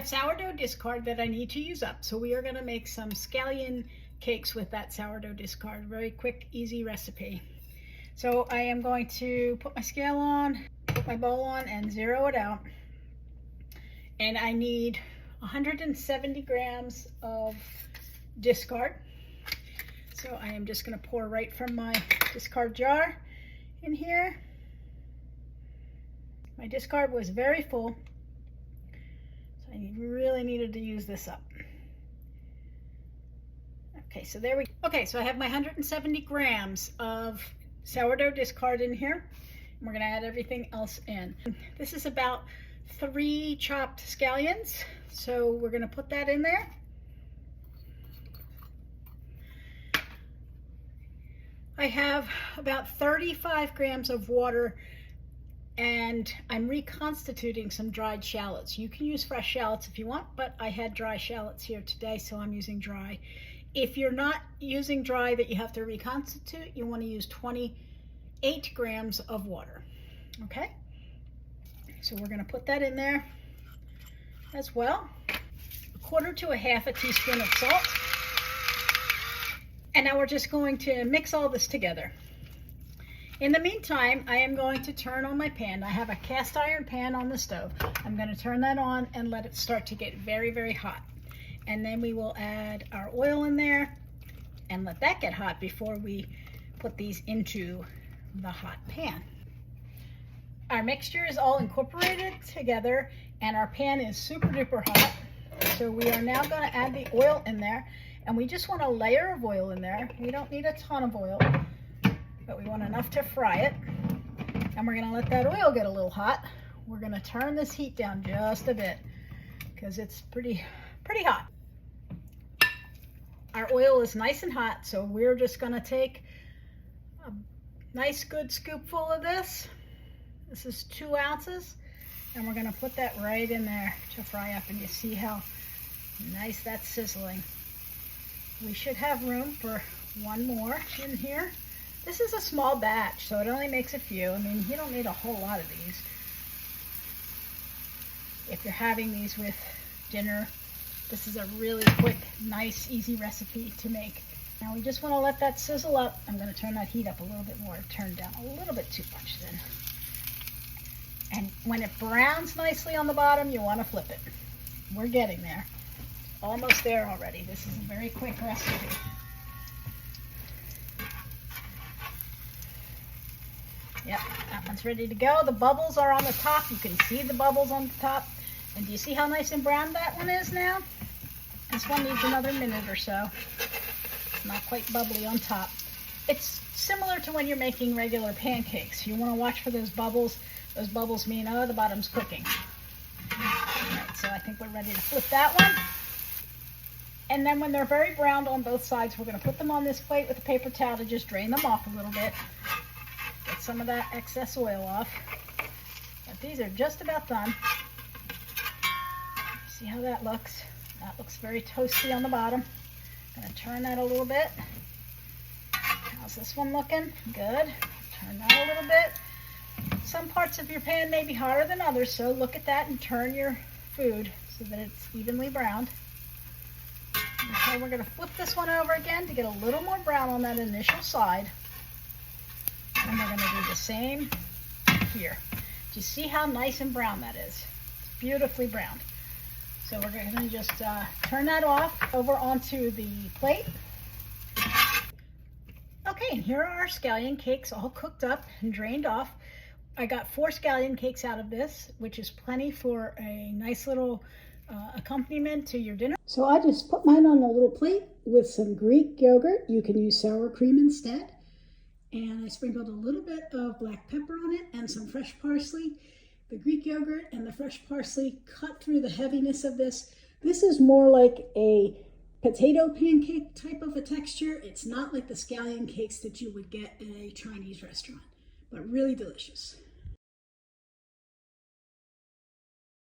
have sourdough discard that I need to use up, so we are going to make some scallion cakes with that sourdough discard. Very quick, easy recipe. So I am going to put my scale on, put my bowl on, and zero it out. And I need 170 grams of discard. So I am just going to pour right from my discard jar in here. My discard was very full, so I really needed to use this up. Okay, so there we go. Okay, so I have my 170 grams of sourdough discard in here. And we're going to add everything else in. This is about 3 chopped scallions, so we're going to put that in there. I have about 35 grams of water, and I'm reconstituting some dried shallots. You can use fresh shallots if you want, but I had dry shallots here today, so I'm using dry. If you're not using dry that you have to reconstitute, you want to use 28 grams of water. Okay, so we're going to put that in there as well. 1/4 to 1/2 teaspoon of salt. And now we're just going to mix all this together. In the meantime, I am going to turn on my pan. I have a cast iron pan on the stove. I'm going to turn that on and let it start to get very, very hot. And then we will add our oil in there and let that get hot before we put these into the hot pan. Our mixture is all incorporated together and our pan is super duper hot. So we are now going to add the oil in there. And we just want a layer of oil in there. We don't need a ton of oil, but we want enough to fry it. And we're going to let that oil get a little hot. We're going to turn this heat down just a bit because it's pretty hot. Our oil is nice and hot, so we're just going to take a nice good scoopful of this. This is 2 ounces, and we're going to put that right in there to fry up, and you see how nice that's sizzling. We should have room for 1 more in here. This is a small batch, so it only makes a few. I mean, you don't need a whole lot of these. If you're having these with dinner, this is a really quick, nice, easy recipe to make. Now we just want to let that sizzle up. I'm going to turn that heat up a little bit more. Turn down a little bit too much then. And when it browns nicely on the bottom, you want to flip it. We're getting there. Almost there already. This is a very quick recipe. Yep, that one's ready to go. The bubbles are on the top. You can see the bubbles on the top. And do you see how nice and brown that one is now? This one needs another minute or so. It's not quite bubbly on top. It's similar to when you're making regular pancakes. You want to watch for those bubbles. Those bubbles mean, oh, the bottom's cooking. All right, so I think we're ready to flip that one. And then when they're very browned on both sides, we're going to put them on this plate with a paper towel to just drain them off a little bit. Get some of that excess oil off. But these are just about done. See how that looks? That looks very toasty on the bottom. I'm going to turn that a little bit. How's this one looking? Good. Turn that a little bit. Some parts of your pan may be hotter than others, so look at that and turn your food so that it's evenly browned. Okay, we're going to flip this one over again to get a little more brown on that initial side. And we're going to do the same here. Do you see how nice and brown that is? It's beautifully browned. So we're going to just turn that off over onto the plate. Okay, and here are our scallion cakes all cooked up and drained off. I got 4 scallion cakes out of this, which is plenty for a nice little accompaniment to your dinner. So I just put mine on a little plate with some Greek yogurt. You can use sour cream instead. And I sprinkled a little bit of black pepper on it and some fresh parsley. The Greek yogurt and the fresh parsley cut through the heaviness of this. This is more like a potato pancake type of a texture. It's not like the scallion cakes that you would get in a Chinese restaurant, but really delicious.